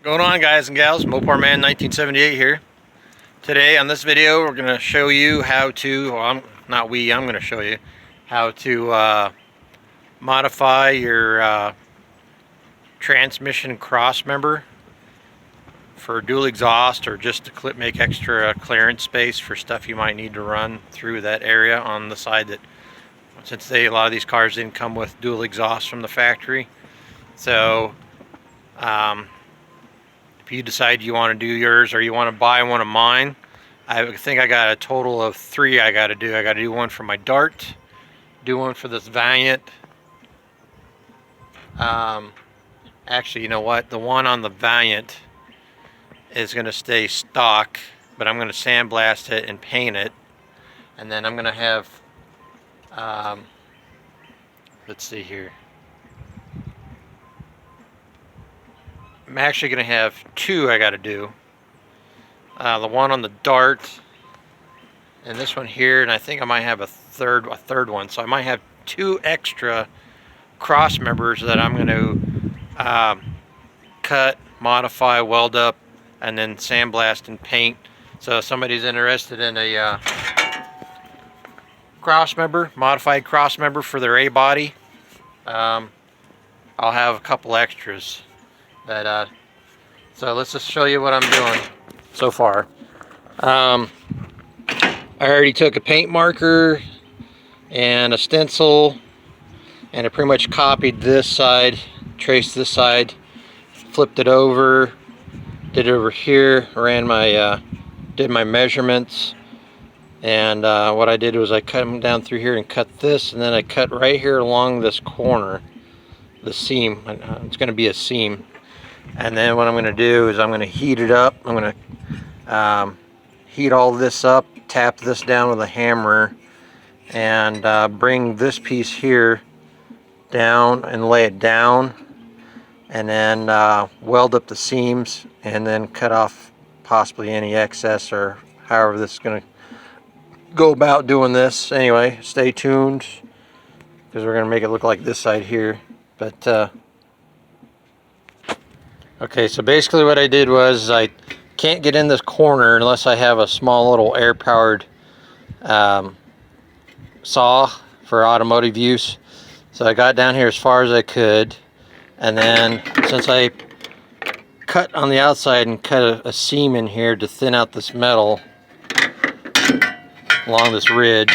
Going on, guys and gals? Mopar Man 1978 here. Today on this video we're going to show you how to, I'm going to show you how to modify your transmission cross member for dual exhaust, or just to make extra clearance space for stuff you might need to run through that area on the side that, since a lot of these cars didn't come with dual exhaust from the factory. So if you decide you want to do yours, or you want to buy one of mine, I think I got a total of 3 I got to do. I got to do one for my Dart, do one for this Valiant. Actually, you know what? The one on the Valiant is going to stay stock, but I'm going to sandblast it and paint it. And then I'm going to have, let's see here. I'm actually going to have 2 I got to do. The one on the Dart, and this one here, and I think I might have a third one. So I might have 2 extra cross members that I'm going to cut, modify, weld up, and then sandblast and paint. So if somebody's interested in a cross member, modified cross member for their Abody, I'll have a couple extras. But so let's just show you what I'm doing so far. I already took a paint marker and a stencil, and I pretty much copied this side, traced this side, flipped it over, did it over here, ran my did my measurements, and what I did was I cut them down through here and cut this, and then I cut right here along this corner, the seam. It's going to be a seam. And then what I'm going to do is I'm going to heat it up. I'm going to heat all this up, tap this down with a hammer, and bring this piece here down and lay it down, and then weld up the seams, and then cut off possibly any excess, or however this is going to go about doing this. Anyway, stay tuned, because we're going to make it look like this side here. But okay, so basically what I did was, I can't get in this corner unless I have a small little air-powered saw for automotive use. So I got down here as far as I could, and then since I cut on the outside and cut a seam in here to thin out this metal along this ridge,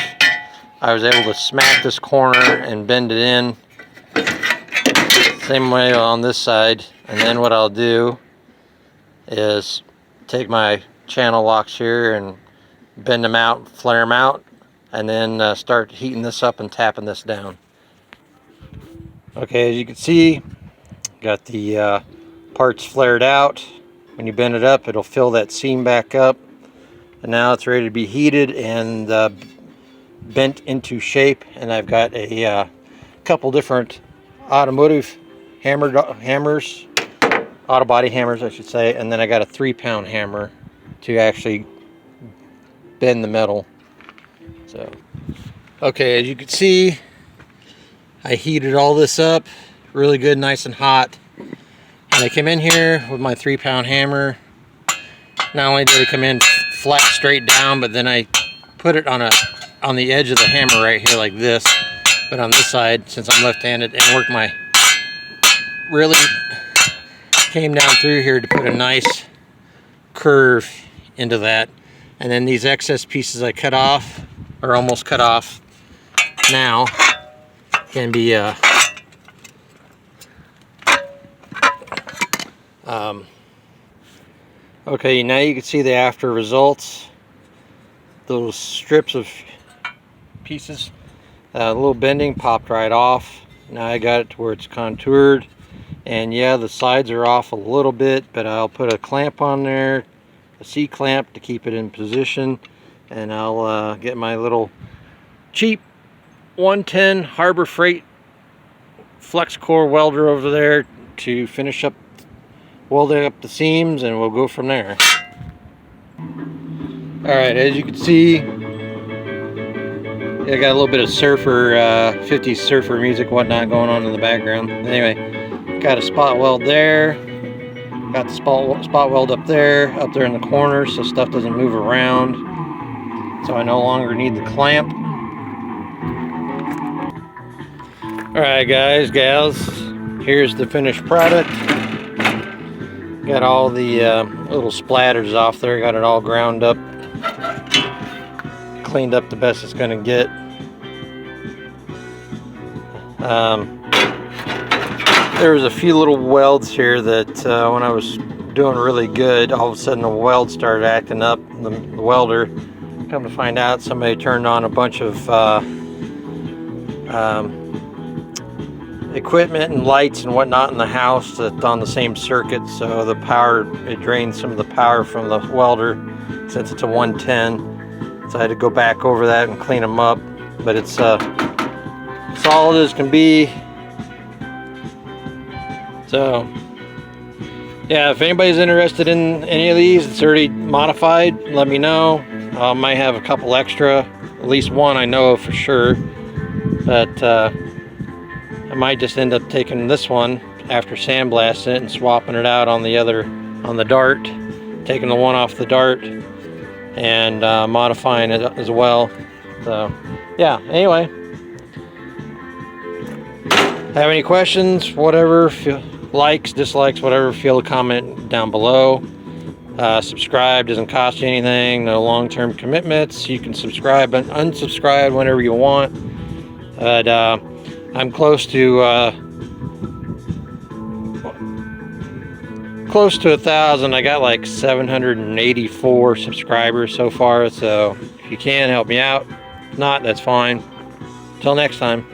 I was able to smack this corner and bend it in. Same way on this side. And then what I'll do is take my channel locks here and bend them out, flare them out, and then start heating this up and tapping this down. Okay, as you can see, got the parts flared out. When you bend it up, it'll fill that seam back up, and now it's ready to be heated and bent into shape. And I've got a couple different automotive hammers, auto body hammers I should say, and then I got a 3-pound hammer to actually bend the metal. So okay, as you can see, I heated all this up really good, nice and hot, and I came in here with my 3-pound hammer. Not only did it come in flat straight down, but then I put it on the edge of the hammer right here like this, but on this side, since I'm left-handed, and worked my really came down through here to put a nice curve into that. And then these excess pieces I cut off, or almost cut off now, can be okay, now you can see the after results. Those strips of pieces, a little bending, popped right off. Now I got it to where it's contoured. And yeah, the sides are off a little bit, but I'll put a clamp on there, a C-clamp to keep it in position, and I'll get my little cheap 110 Harbor Freight flex core welder over there to finish up welding up the seams, and we'll go from there. Alright, as you can see, I got a little bit of surfer, 50s surfer music, whatnot going on in the background. Anyway, got a spot weld there, Got the spot weld up there in the corner, so stuff doesn't move around. So I no longer need the clamp. Alright guys, gals, here's the finished product. Got all the little splatters off there, got it all ground up, cleaned up the best it's gonna get. There was a few little welds here that when I was doing really good, all of a sudden the weld started acting up, the welder. Come to find out, somebody turned on a bunch of equipment and lights and whatnot in the house that's on the same circuit, so the power, it drained some of the power from the welder since it's a 110. So I had to go back over that and clean them up, but it's solid as can be. So yeah, if anybody's interested in any of these, it's already modified, let me know. I might have a couple extra, at least one I know for sure, but I might just end up taking this one after sandblasting it and swapping it out on the other, on the dart, taking the one off the dart and modifying it as well. So yeah, anyway, have any questions, whatever, likes, dislikes, whatever, feel to comment down below. Subscribe, doesn't cost you anything, no long-term commitments. You can subscribe and unsubscribe whenever you want. But I'm close to 1,000. I got like 784 subscribers so far, so if you can help me out, if not, that's fine. Till next time.